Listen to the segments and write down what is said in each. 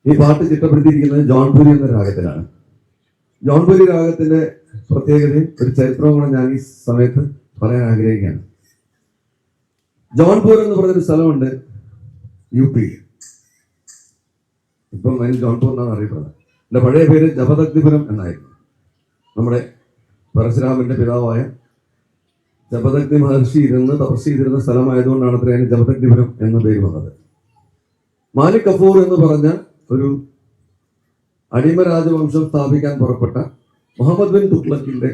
ഈ പാട്ട് ചിട്ടപ്പെടുത്തിയിരിക്കുന്നത് ജോൺപുരി എന്ന രാഗത്തിലാണ്. ജോൺപുരി രാഗത്തിന്റെ പ്രത്യേകതയും ഒരു ചരിത്രവും കൂടെ ഞാൻ ഈ സമയത്ത് പറയാൻ ആഗ്രഹിക്കുകയാണ്. ജോൺപൂർ എന്ന് പറഞ്ഞൊരു സ്ഥലമുണ്ട് UP. ഇപ്പം അതിന് ജോൺപൂർ എന്നാണ് അറിയപ്പെടുന്നത്. എൻ്റെ പഴയ പേര് ജപദഗ്നിപുരം എന്നായിരുന്നു. നമ്മുടെ പരശുരാമന്റെ പിതാവായ ജപദഗ്നി മഹർഷി ഇരുന്ന് തപസ് ചെയ്തിരുന്ന സ്ഥലമായതുകൊണ്ടാണ് അത്ര അതിന് ജപദഗ്നിപുരം എന്ന പേര് വന്നത്. മാലിക് കഫൂർ എന്ന് പറഞ്ഞ ഒരു അടിമ രാജവംശം സ്ഥാപിക്കാൻ പുറപ്പെട്ട മുഹമ്മദ് ബിൻ തുഗ്ലക്കിന്റെ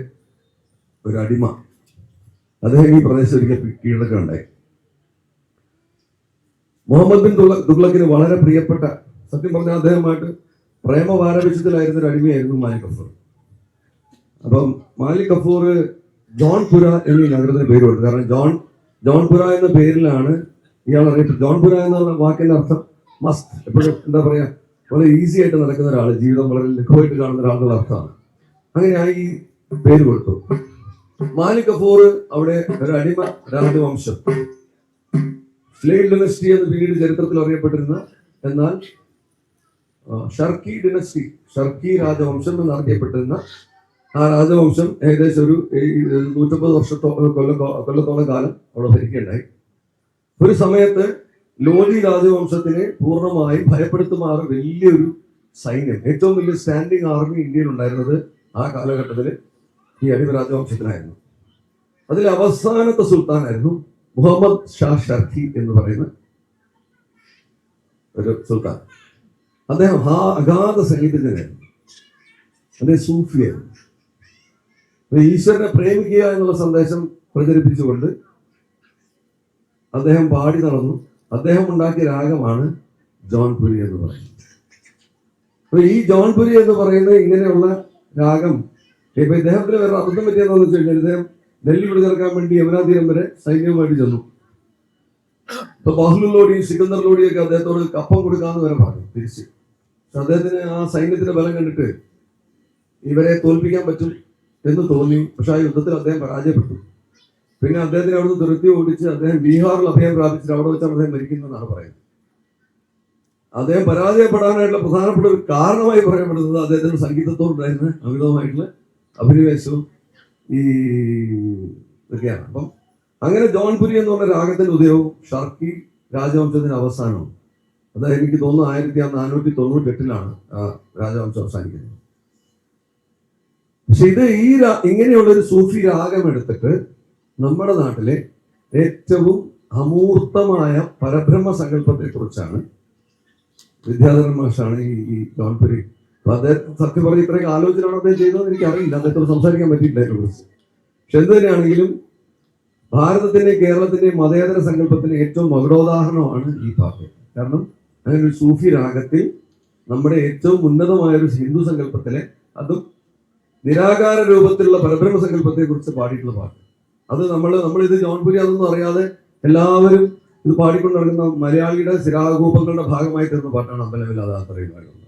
ഒരു അടിമ, അദ്ദേഹം ഈ പ്രദേശം ഒരിക്കൽ കീഴടക്കുകയുണ്ടായി. മുഹമ്മദ് ബിൻ തുഗ്ലക്കിന് വളരെ പ്രിയപ്പെട്ട, സത്യം പറഞ്ഞാൽ അദ്ദേഹമായിട്ട് പ്രേമവാരവിഷയത്തിലായിരുന്ന ഒരു അടിമയായിരുന്നു മാലിക് കഫൂർ. അപ്പം മാലിക് കഫൂർ ജോൺപുര എന്നീ നഗരത്തിന് പേര് കൊടുത്തു. കാരണം ജോൺപുര എന്ന പേരിലാണ് ഇയാൾ അറിയപ്പെട്ടത്. ജോൺപുര എന്നുള്ള വാക്കിന്റെ അർത്ഥം മസ്റ്റ്, എപ്പോഴും എന്താ പറയാ, വളരെ ഈസി ആയിട്ട് നടക്കുന്ന ഒരാൾ, ജീവിതം വളരെ ലഘുവായിട്ട് കാണുന്ന ഒരാളുടെ അർത്ഥമാണ്. അങ്ങനെയായി ഈ പേര് കൊടുത്തു. മാലിക് കഫൂർ അവിടെ ഒരു അടിമ രാജവംശം, സ്ലേവ് ഡൈനസ്റ്റി എന്ന് പിന്നീട് ചരിത്രത്തിൽ അറിയപ്പെട്ടിരുന്ന, എന്നാൽ ഷർക്കി ഡൈനസ്റ്റി, ഷർക്കി രാജവംശം എന്ന് അറിയപ്പെട്ടിരുന്ന ആ രാജവംശം ഏകദേശം ഒരു 150 കൊല്ലത്തോളം കാലം അവിടെ ഭരിക്കുകയുണ്ടായി. ഒരു സമയത്ത് ലോധി രാജവംശത്തിനെ പൂർണ്ണമായും ഭയപ്പെടുത്തുമാറ് വലിയൊരു സൈന്യം, ഏറ്റവും വലിയ സ്റ്റാൻഡിംഗ് ആർമി ഇന്ത്യയിൽ ഉണ്ടായിരുന്നത് ആ കാലഘട്ടത്തിൽ ഈ അടിമ രാജവംശത്തിനായിരുന്നു. അതിൽ അവസാനത്തെ സുൽത്താനായിരുന്നു മുഹമ്മദ് ഷാ ഷർക്കി എന്ന് പറയുന്ന ഒരു സുൽത്താൻ. അദ്ദേഹം അഗാധ സംഗീതജ്ഞനായിരുന്നു. അദ്ദേഹം സൂഫിയായിരുന്നു. ഈശ്വരനെ പ്രേമിക്കുക എന്നുള്ള സന്ദേശം പ്രചരിപ്പിച്ചുകൊണ്ട് അദ്ദേഹം പാടി നടന്നു. അദ്ദേഹം ഉണ്ടാക്കിയ രാഗമാണ് ജോൺപുരി എന്ന് പറയുന്നത്. അപ്പൊ ഈ ജോൺപുരി എന്ന് പറയുന്ന ഇങ്ങനെയുള്ള രാഗം, ഇപ്പൊ ഇദ്ദേഹത്തിന് വേറെ അബദ്ധം പറ്റിയെന്ന് വെച്ച് കഴിഞ്ഞാൽ, ഇദ്ദേഹം ഡൽഹി പിടിച്ചെടുക്കാൻ വേണ്ടി യമുനാ തീരം വരെ സൈന്യവുമായിട്ട് ചെന്നു. ഇപ്പൊ ബഹ്ലുൽ ലോഡിയും സിക്കന്ദർ ലോഡിയൊക്കെ അദ്ദേഹത്തോട് കപ്പം കൊടുക്കാന്ന് വരെ പറഞ്ഞു തിരിച്ച്. പക്ഷെ അദ്ദേഹത്തിന് ആ സൈന്യത്തിന്റെ ബലം കണ്ടിട്ട് ഇവരെ തോൽപ്പിക്കാൻ പറ്റും എന്ന് തോന്നി. പക്ഷെ ആ യുദ്ധത്തിൽ അദ്ദേഹം പരാജയപ്പെട്ടു. പിന്നെ അദ്ദേഹത്തിന് അവിടുന്ന് തുരത്തി ഓടിച്ച് അദ്ദേഹം ബീഹാറിൽ അഭയം പ്രാപിച്ചിട്ട് അവിടെ വെച്ചാണ് അദ്ദേഹം മരിക്കുന്നതെന്നാണ് പറയുന്നത്. അദ്ദേഹം പരാജയപ്പെടാനായിട്ടുള്ള പ്രധാനപ്പെട്ട ഒരു കാരണമായി പറയപ്പെടുന്നത് അദ്ദേഹത്തിന്റെ സംഗീതത്തോടുണ്ടായിരുന്ന അമിതമായിട്ടുള്ള അഭിനിവേശവും ഈ ഇതൊക്കെയാണ്. അപ്പം അങ്ങനെ ജോൺപുരി എന്ന് പറഞ്ഞ രാഗത്തിന്റെ ഉദയവും ഷർക്കി രാജവംശത്തിന്റെ അവസാനവും, അതായത് എനിക്ക് തോന്നുന്നു 1498 ആ രാജവംശം അവസാനിക്കുന്നത്. പക്ഷെ ഇത് ഇങ്ങനെയുള്ളൊരു സൂഫി രാഗം എടുത്തിട്ട് നമ്മുടെ നാട്ടിലെ ഏറ്റവും അമൂർത്തമായ പരബ്രഹ്മ സങ്കല്പത്തെ കുറിച്ചാണ് വിദ്യാധരൻ മാഷാണ് ഈ ജോൺപുരി. അപ്പൊ അദ്ദേഹം സത്യം പറഞ്ഞ ഇത്രയൊക്കെ ആലോചനയാണോ അദ്ദേഹം ചെയ്തതെന്ന് എനിക്ക് അറിയില്ല, അദ്ദേഹത്തോട് സംസാരിക്കാൻ പറ്റിയില്ല അതിനെ കുറിച്ച്. പക്ഷെ എന്ത് തന്നെയാണെങ്കിലും ഭാരതത്തിന്റെയും കേരളത്തിന്റെയും മതേതര സങ്കല്പത്തിന് ഏറ്റവും മകുടോദാഹരണമാണ് ഈ പാട്ട്. കാരണം അങ്ങനെ ഒരു സൂഫി രാഗത്തിൽ നമ്മുടെ ഏറ്റവും ഉന്നതമായൊരു ഹിന്ദു സങ്കല്പത്തിലെ, അതും നിരാകാര രൂപത്തിലുള്ള പരബ്രഹ്മ സങ്കല്പത്തെ കുറിച്ച് പാടിയിട്ടുള്ള പാട്ട്. അത് നമ്മളിത് ജോൺപുരി അതൊന്നും അറിയാതെ എല്ലാവരും ഇത് പാടിക്കൊണ്ട് നടക്കുന്ന മലയാളിയുടെ സ്ഥിരാകൂപങ്ങളുടെ ഭാഗമായി തീർന്ന പാട്ടാണ് അമ്പലമില്ലാതെ യാത്രയുമായിരുന്നത്.